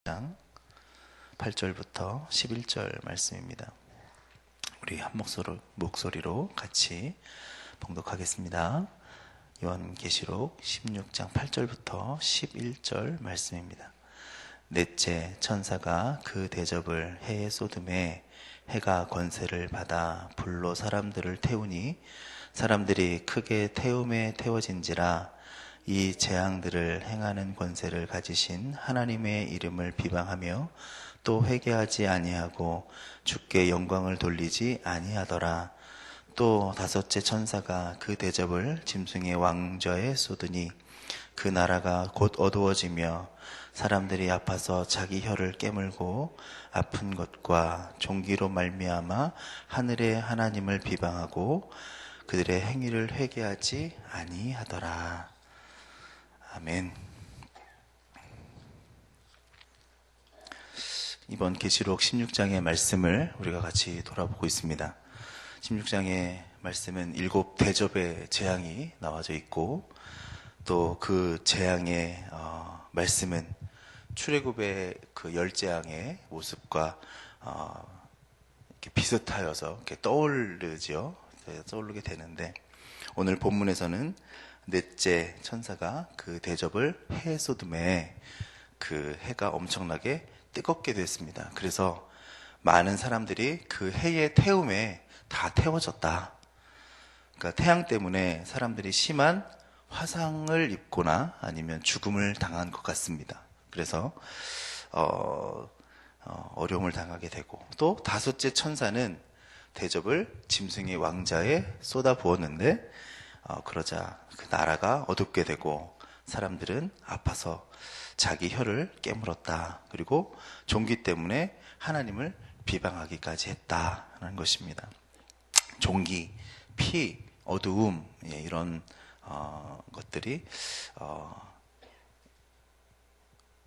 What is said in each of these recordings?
16장 8절부터 11절 말씀입니다. 우리 한 목소리로 같이 봉독하겠습니다. 요한계시록 16장 8절부터 11절 말씀입니다. 넷째 천사가 그 대접을 해에 쏟음에 해가 권세를 받아 불로 사람들을 태우니 사람들이 크게 태움에 태워진지라. 이 재앙들을 행하는 권세를 가지신 하나님의 이름을 비방하며 또 회개하지 아니하고 주께 영광을 돌리지 아니하더라. 또 다섯째 천사가 그 대접을 짐승의 왕좌에 쏟으니 그 나라가 곧 어두워지며 사람들이 아파서 자기 혀를 깨물고 아픈 것과 종기로 말미암아 하늘의 하나님을 비방하고 그들의 행위를 회개하지 아니하더라. 아멘. 이번 계시록 16장의 말씀을 우리가 같이 돌아보고 있습니다. 16장의 말씀은 7 대접의 재앙이 나와져 있고 또 그 재앙의 말씀은 출애굽의 그 10재앙의 모습과 이렇게 비슷하여서 이렇게 떠오르게 되는데 오늘 본문에서는 넷째 천사가 그 대접을 해에 쏟음에 그 해가 엄청나게 뜨겁게 됐습니다. 그래서 많은 사람들이 그 해의 태움에 다 태워졌다. 그러니까 태양 때문에 사람들이 심한 화상을 입거나 아니면 죽음을 당한 것 같습니다. 그래서 어려움을 당하게 되고 또 다섯째 천사는 대접을 짐승의 왕좌에 쏟아 부었는데 그러자 그 나라가 어둡게 되고 사람들은 아파서 자기 혀를 깨물었다. 그리고 종기 때문에 하나님을 비방하기까지 했다는 것입니다. 종기, 피, 어두움 이런 것들이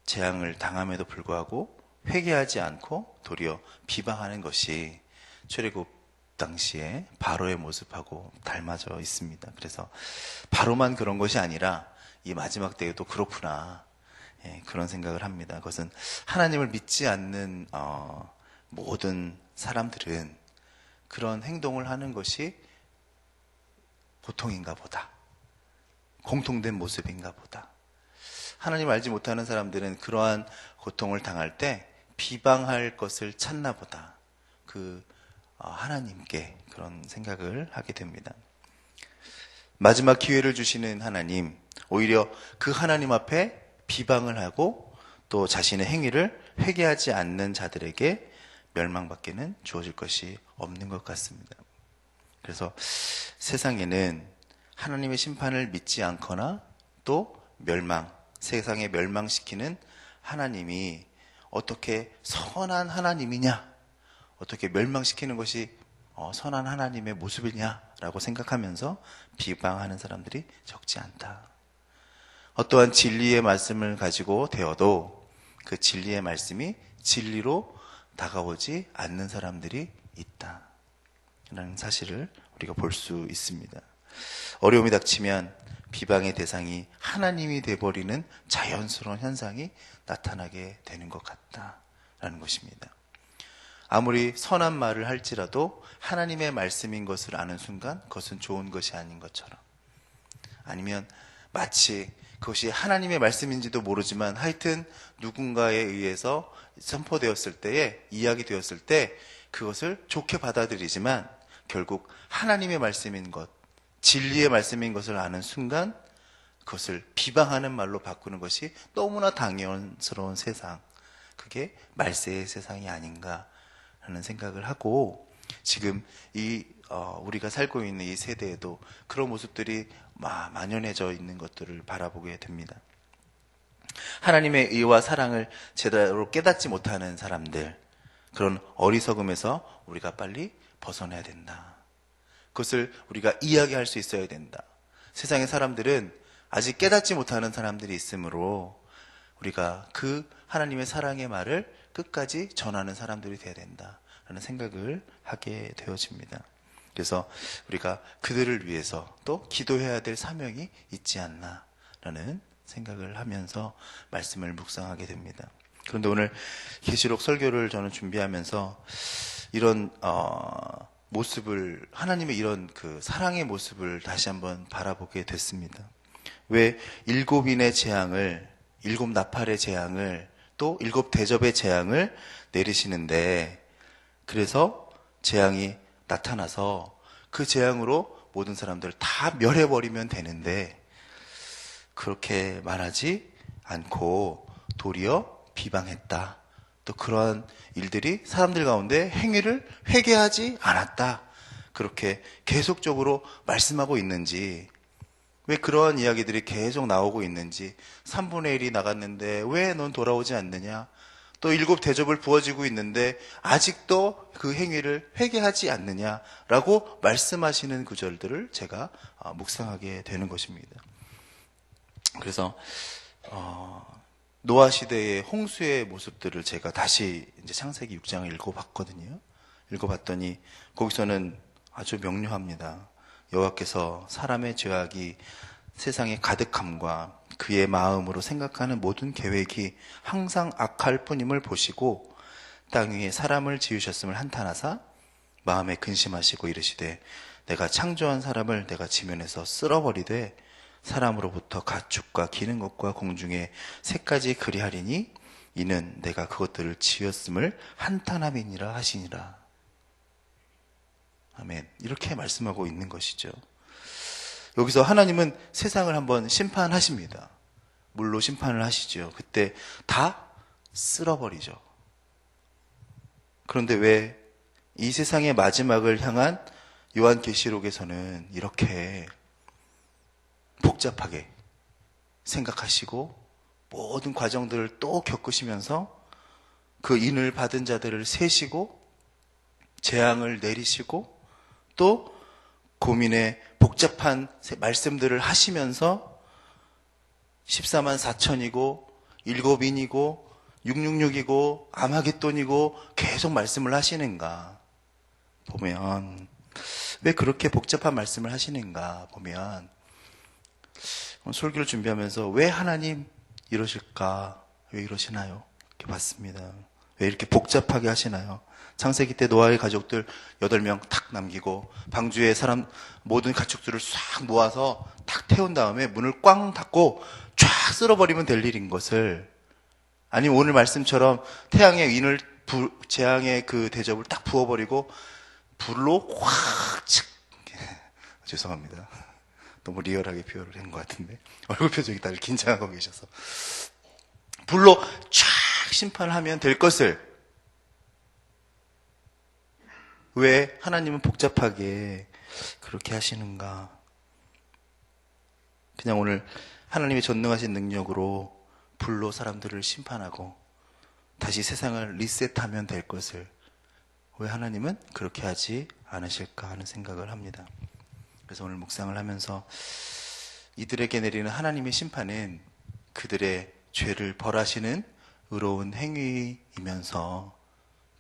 재앙을 당함에도 불구하고 회개하지 않고 도리어 비방하는 것이 출애굽 당시에 바로의 모습하고 닮아져 있습니다. 그래서 바로만 그런 것이 아니라 이 마지막 때에도 그렇구나, 그런 생각을 합니다. 그것은 하나님을 믿지 않는 모든 사람들은 그런 행동을 하는 것이 보통인가 보다, 공통된 모습인가 보다. 하나님을 알지 못하는 사람들은 그러한 고통을 당할 때 비방할 것을 찾나 보다, 하나님께 그런 생각을 하게 됩니다. 마지막 기회를 주시는 하나님, 오히려 그 하나님 앞에 비방을 하고 또 자신의 행위를 회개하지 않는 자들에게 멸망밖에는 주어질 것이 없는 것 같습니다. 그래서 세상에는 하나님의 심판을 믿지 않거나 또 세상에 멸망시키는 하나님이 어떻게 선한 하나님이냐, 어떻게 멸망시키는 것이 선한 하나님의 모습이냐라고 생각하면서 비방하는 사람들이 적지 않다. 어떠한 진리의 말씀을 가지고 되어도 그 진리의 말씀이 진리로 다가오지 않는 사람들이 있다라는 사실을 우리가 볼 수 있습니다. 어려움이 닥치면 비방의 대상이 하나님이 되어버리는 자연스러운 현상이 나타나게 되는 것 같다라는 것입니다. 아무리 선한 말을 할지라도 하나님의 말씀인 것을 아는 순간 그것은 좋은 것이 아닌 것처럼, 아니면 마치 그것이 하나님의 말씀인지도 모르지만 하여튼 누군가에 의해서 선포되었을 때에, 이야기되었을 때 그것을 좋게 받아들이지만 결국 하나님의 말씀인 것, 진리의 말씀인 것을 아는 순간 그것을 비방하는 말로 바꾸는 것이 너무나 당연스러운 세상, 그게 말세의 세상이 아닌가 하는 생각을 하고, 지금 우리가 살고 있는 이 세대에도 그런 모습들이 만연해져 있는 것들을 바라보게 됩니다. 하나님의 의와 사랑을 제대로 깨닫지 못하는 사람들, 그런 어리석음에서 우리가 빨리 벗어나야 된다. 그것을 우리가 이야기할 수 있어야 된다. 세상의 사람들은 아직 깨닫지 못하는 사람들이 있으므로 우리가 그 하나님의 사랑의 말을 끝까지 전하는 사람들이 되어야 된다라는 생각을 하게 되어집니다. 그래서 우리가 그들을 위해서 또 기도해야 될 사명이 있지 않나라는 생각을 하면서 말씀을 묵상하게 됩니다. 그런데 오늘 계시록 설교를 저는 준비하면서 이런 모습을, 하나님의 이런 그 사랑의 모습을 다시 한번 바라보게 됐습니다. 왜 7인의 재앙을, 7나팔의 재앙을, 또 7대접의 재앙을 내리시는데, 그래서 재앙이 나타나서 그 재앙으로 모든 사람들을 다 멸해버리면 되는데, 그렇게 말하지 않고 도리어 비방했다. 또 그러한 일들이 사람들 가운데 행위를 회개하지 않았다. 그렇게 계속적으로 말씀하고 있는지, 왜 그러한 이야기들이 계속 나오고 있는지, 3분의 1이 나갔는데 왜 넌 돌아오지 않느냐? 또 7 대접을 부어지고 있는데 아직도 그 행위를 회개하지 않느냐라고 말씀하시는 구절들을 제가 묵상하게 되는 것입니다. 그래서 노아 시대의 홍수의 모습들을 제가 다시 이제 창세기 6장을 읽어봤거든요. 읽어봤더니 거기서는 아주 명료합니다. 여호와께서 사람의 죄악이 세상에 가득함과 그의 마음으로 생각하는 모든 계획이 항상 악할 뿐임을 보시고 땅 위에 사람을 지으셨음을 한탄하사 마음에 근심하시고 이르시되 내가 창조한 사람을 내가 지면에서 쓸어버리되 사람으로부터 가축과 기는 것과 공중의 새까지 그리하리니 이는 내가 그것들을 지었음을 한탄함이니라 하시니라. 아멘. 이렇게 말씀하고 있는 것이죠. 여기서 하나님은 세상을 한번 심판하십니다. 물로 심판을 하시죠. 그때 다 쓸어버리죠. 그런데 왜 이 세상의 마지막을 향한 요한계시록에서는 이렇게 복잡하게 생각하시고 모든 과정들을 또 겪으시면서 그 인을 받은 자들을 세시고 재앙을 내리시고 또 고민의 복잡한 말씀들을 하시면서 14만 4천이고 7인이고 666이고 아마겟돈이고 계속 말씀을 하시는가 보면, 왜 그렇게 복잡한 말씀을 하시는가 보면, 설교를 준비하면서 왜 하나님 이러실까? 왜 이러시나요? 이렇게 봤습니다. 왜 이렇게 복잡하게 하시나요? 창세기 때 노아의 가족들 8명 탁 남기고 방주의 사람 모든 가축들을 싹 모아서 탁 태운 다음에 문을 꽝 닫고 쫙 쓸어버리면 될 일인 것을, 아니면 오늘 말씀처럼 태양의 윈을 재앙의 그 대접을 딱 부어버리고 불로 확 죄송합니다. 너무 리얼하게 표현을 한 것 같은데 얼굴 표정이 다들 긴장하고 계셔서 불로 쫙 심판을 하면 될 것을 왜 하나님은 복잡하게 그렇게 하시는가? 그냥 오늘 하나님의 전능하신 능력으로 불로 사람들을 심판하고 다시 세상을 리셋하면 될 것을 왜 하나님은 그렇게 하지 않으실까 하는 생각을 합니다. 그래서 오늘 묵상을 하면서 이들에게 내리는 하나님의 심판은 그들의 죄를 벌하시는 의로운 행위이면서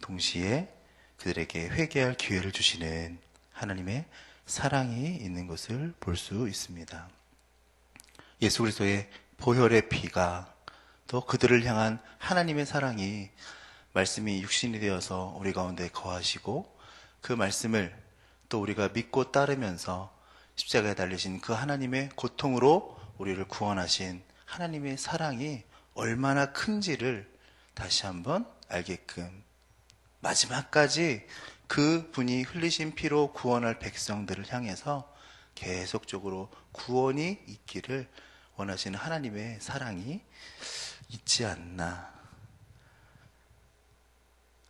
동시에 그들에게 회개할 기회를 주시는 하나님의 사랑이 있는 것을 볼 수 있습니다. 예수 그리스도의 보혈의 피가 또 그들을 향한 하나님의 사랑이 말씀이 육신이 되어서 우리 가운데 거하시고 그 말씀을 또 우리가 믿고 따르면서 십자가에 달리신 그 하나님의 고통으로 우리를 구원하신 하나님의 사랑이 얼마나 큰지를 다시 한번 알게끔 마지막까지 그 분이 흘리신 피로 구원할 백성들을 향해서 계속적으로 구원이 있기를 원하시는 하나님의 사랑이 있지 않나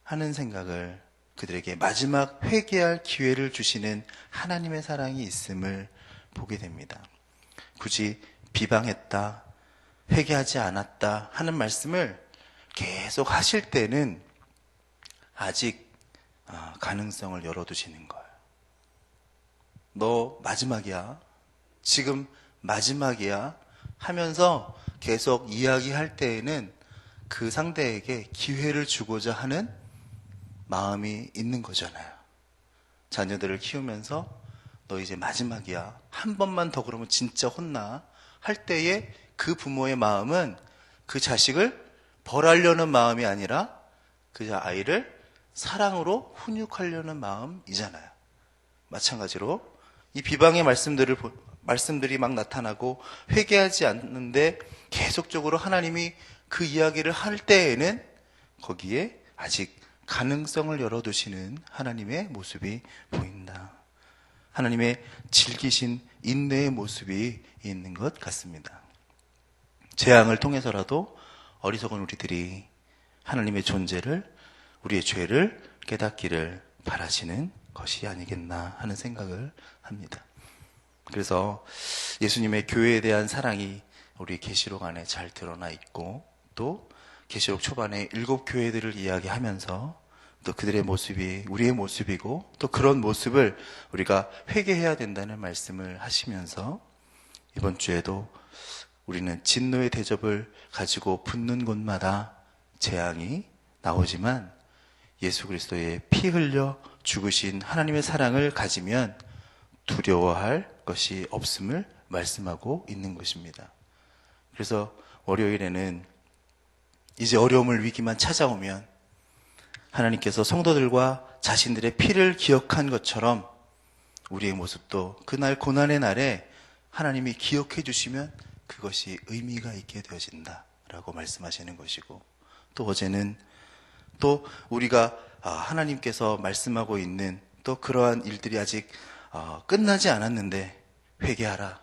하는 생각을, 그들에게 마지막 회개할 기회를 주시는 하나님의 사랑이 있음을 보게 됩니다. 굳이 비방했다, 회개하지 않았다 하는 말씀을 계속 하실 때는 아직 가능성을 열어두시는 거예요. 너 마지막이야, 지금 마지막이야 하면서 계속 이야기할 때에는 그 상대에게 기회를 주고자 하는 마음이 있는 거잖아요. 자녀들을 키우면서 너 이제 마지막이야, 한 번만 더 그러면 진짜 혼나 할 때에 그 부모의 마음은 그 자식을 벌하려는 마음이 아니라 그 아이를 사랑으로 훈육하려는 마음이잖아요. 마찬가지로 이 비방의 말씀들이 막 나타나고 회개하지 않는데 계속적으로 하나님이 그 이야기를 할 때에는 거기에 아직 가능성을 열어두시는 하나님의 모습이 보인다. 하나님의 질기신 인내의 모습이 있는 것 같습니다. 재앙을 통해서라도 어리석은 우리들이 하나님의 존재를, 우리의 죄를 깨닫기를 바라시는 것이 아니겠나 하는 생각을 합니다. 그래서 예수님의 교회에 대한 사랑이 우리 계시록 안에 잘 드러나 있고, 또 계시록 초반에 7 교회들을 이야기하면서 또 그들의 모습이 우리의 모습이고, 또 그런 모습을 우리가 회개해야 된다는 말씀을 하시면서 이번 주에도 우리는 진노의 대접을 가지고 붙는 곳마다 재앙이 나오지만 예수 그리스도의 피 흘려 죽으신 하나님의 사랑을 가지면 두려워할 것이 없음을 말씀하고 있는 것입니다. 그래서 월요일에는 이제 어려움을, 위기만 찾아오면 하나님께서 성도들과 자신들의 피를 기억한 것처럼 우리의 모습도 그날 고난의 날에 하나님이 기억해 주시면 그것이 의미가 있게 되어진다라고 말씀하시는 것이고, 또 어제는 또 우리가 하나님께서 말씀하고 있는 또 그러한 일들이 아직 끝나지 않았는데 회개하라,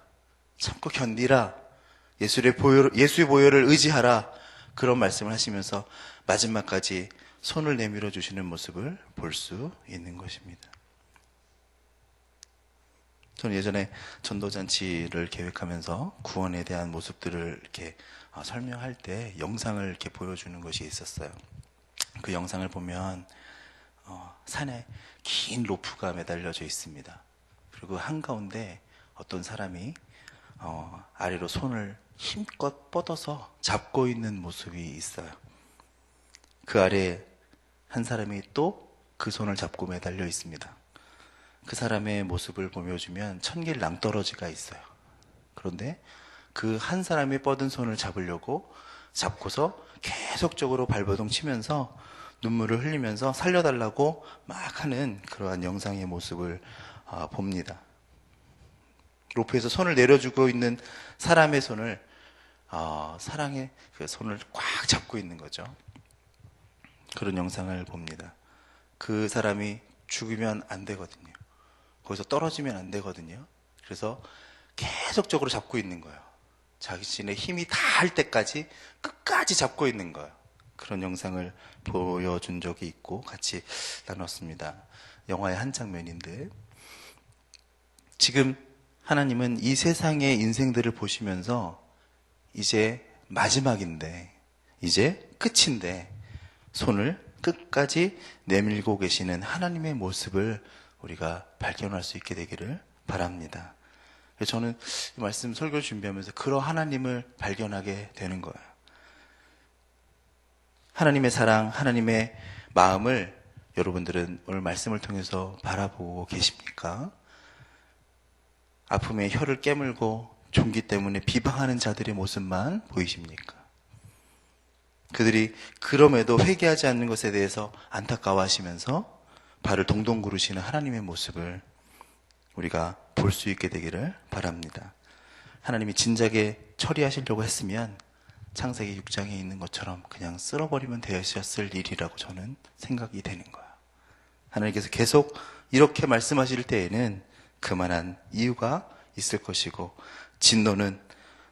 참고 견디라, 예수의 보혈을 의지하라, 그런 말씀을 하시면서 마지막까지 손을 내밀어 주시는 모습을 볼 수 있는 것입니다. 저는 예전에 전도잔치를 계획하면서 구원에 대한 모습들을 이렇게 설명할 때 영상을 이렇게 보여주는 것이 있었어요. 그 영상을 보면 산에 긴 로프가 매달려져 있습니다. 그리고 한가운데 어떤 사람이 아래로 손을 힘껏 뻗어서 잡고 있는 모습이 있어요. 그 아래 한 사람이 또 그 손을 잡고 매달려 있습니다. 그 사람의 모습을 보여주면 천길 낭떠러지가 있어요. 그런데 그 한 사람이 뻗은 손을 잡고서 계속적으로 발버둥 치면서 눈물을 흘리면서 살려달라고 막 하는 그러한 영상의 모습을 봅니다. 로프에서 손을 내려주고 있는 사람의 손을 사랑의 그 손을 꽉 잡고 있는 거죠. 그런 영상을 봅니다. 그 사람이 죽으면 안 되거든요. 거기서 떨어지면 안 되거든요. 그래서 계속적으로 잡고 있는 거예요. 자신의 힘이 다 할 때까지 끝까지 잡고 있는 거예요. 그런 영상을 보여준 적이 있고 같이 나눴습니다. 영화의 한 장면인데, 지금 하나님은 이 세상의 인생들을 보시면서 이제 마지막인데, 이제 끝인데 손을 끝까지 내밀고 계시는 하나님의 모습을 우리가 발견할 수 있게 되기를 바랍니다. 저는 이 말씀 설교를 준비하면서 그런 하나님을 발견하게 되는 거예요. 하나님의 사랑, 하나님의 마음을 여러분들은 오늘 말씀을 통해서 바라보고 계십니까? 아픔에 혀를 깨물고 종기 때문에 비방하는 자들의 모습만 보이십니까? 그들이 그럼에도 회개하지 않는 것에 대해서 안타까워하시면서 발을 동동 구르시는 하나님의 모습을 우리가 볼 수 있게 되기를 바랍니다. 하나님이 진작에 처리하시려고 했으면 창세기 6장에 있는 것처럼 그냥 쓸어버리면 되셨을 일이라고 저는 생각이 되는 거예요. 하나님께서 계속 이렇게 말씀하실 때에는 그만한 이유가 있을 것이고, 진노는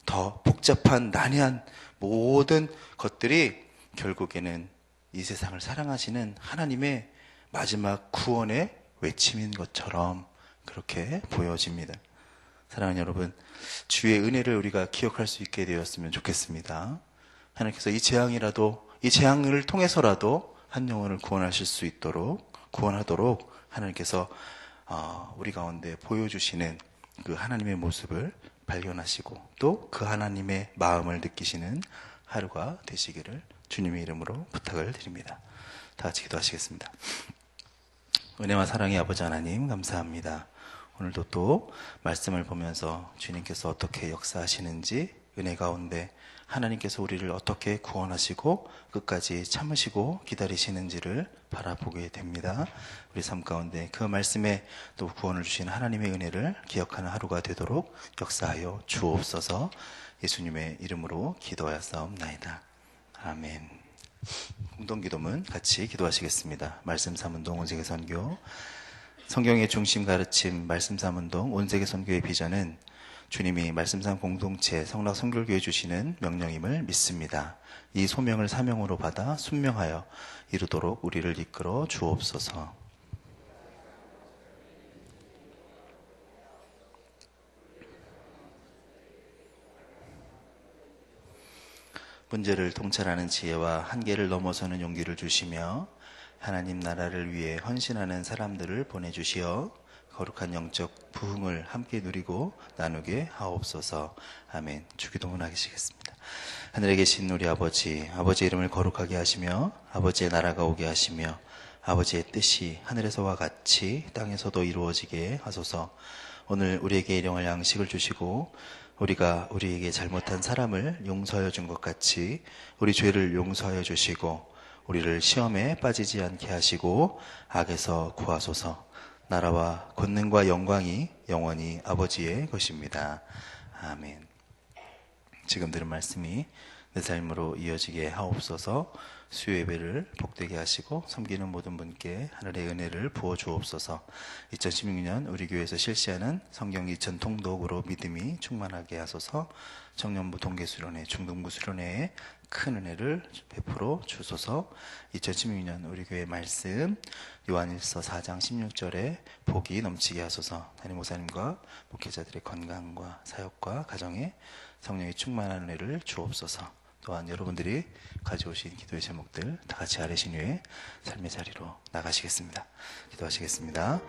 더 복잡한 난해한 모든 것들이 결국에는 이 세상을 사랑하시는 하나님의 마지막 구원의 외침인 것처럼 그렇게 보여집니다. 사랑하는 여러분, 주의 은혜를 우리가 기억할 수 있게 되었으면 좋겠습니다. 하나님께서 이 재앙을 통해서라도 한 영혼을 구원하도록 하나님께서 우리 가운데 보여주시는 그 하나님의 모습을 발견하시고 또 그 하나님의 마음을 느끼시는 하루가 되시기를 주님의 이름으로 부탁을 드립니다. 다 같이 기도하시겠습니다. 은혜와 사랑의 아버지 하나님, 감사합니다. 오늘도 또 말씀을 보면서 주님께서 어떻게 역사하시는지 은혜 가운데 하나님께서 우리를 어떻게 구원하시고 끝까지 참으시고 기다리시는지를 바라보게 됩니다. 우리 삶 가운데 그 말씀에 또 구원을 주신 하나님의 은혜를 기억하는 하루가 되도록 역사하여 주옵소서. 예수님의 이름으로 기도하였사옵나이다. 아멘. 공동기도문 같이 기도하시겠습니다. 말씀 삼운동 온세계 선교, 성경의 중심 가르침 말씀 삼운동 온세계 선교의 비전은 주님이 말씀삼 공동체 성락 성결교회 주시는 명령임을 믿습니다. 이 소명을 사명으로 받아 순명하여 이루도록 우리를 이끌어 주옵소서. 문제를 통찰하는 지혜와 한계를 넘어서는 용기를 주시며 하나님 나라를 위해 헌신하는 사람들을 보내주시어 거룩한 영적 부흥을 함께 누리고 나누게 하옵소서. 아멘. 주기도문 하시겠습니다. 하늘에 계신 우리 아버지, 아버지의 이름을 거룩하게 하시며 아버지의 나라가 오게 하시며 아버지의 뜻이 하늘에서와 같이 땅에서도 이루어지게 하소서. 오늘 우리에게 일용할 양식을 주시고 우리가 우리에게 잘못한 사람을 용서하여 준 것 같이 우리 죄를 용서하여 주시고 우리를 시험에 빠지지 않게 하시고 악에서 구하소서. 나라와 권능과 영광이 영원히 아버지의 것입니다. 아멘. 지금 들은 말씀이 내 삶으로 이어지게 하옵소서. 수요 예배를 복되게 하시고 섬기는 모든 분께 하늘의 은혜를 부어 주옵소서. 2016년 우리 교회에서 실시하는 성경 2000 통독으로 믿음이 충만하게 하소서. 청년부 동계수련회, 중등부 수련회에 큰 은혜를 베풀어 주소서. 2016년 우리 교회 말씀 요한일서 4장 16절에 복이 넘치게 하소서. 담임 목사님과 목회자들의 건강과 사역과 가정에 성령의 충만한 은혜를 주옵소서. 또한 여러분들이 가져오신 기도의 제목들 다 같이 아뢰신 후에 삶의 자리로 나가시겠습니다. 기도하시겠습니다.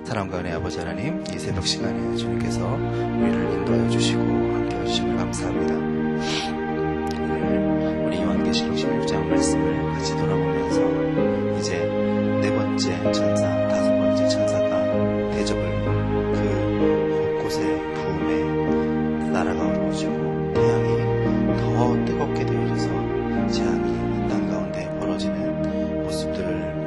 사랑과 은혜 아버지 하나님, 이 새벽 시간에 주님께서 우리를 인도하여 주시고 함께해 주심을 감사합니다. 오늘 우리 요한계시록 16장 말씀을 같이 돌아보면서 이제 네 번째 천사, 다섯 번째 천사가 대접을 그 곳곳의 부음에 날아가 오르고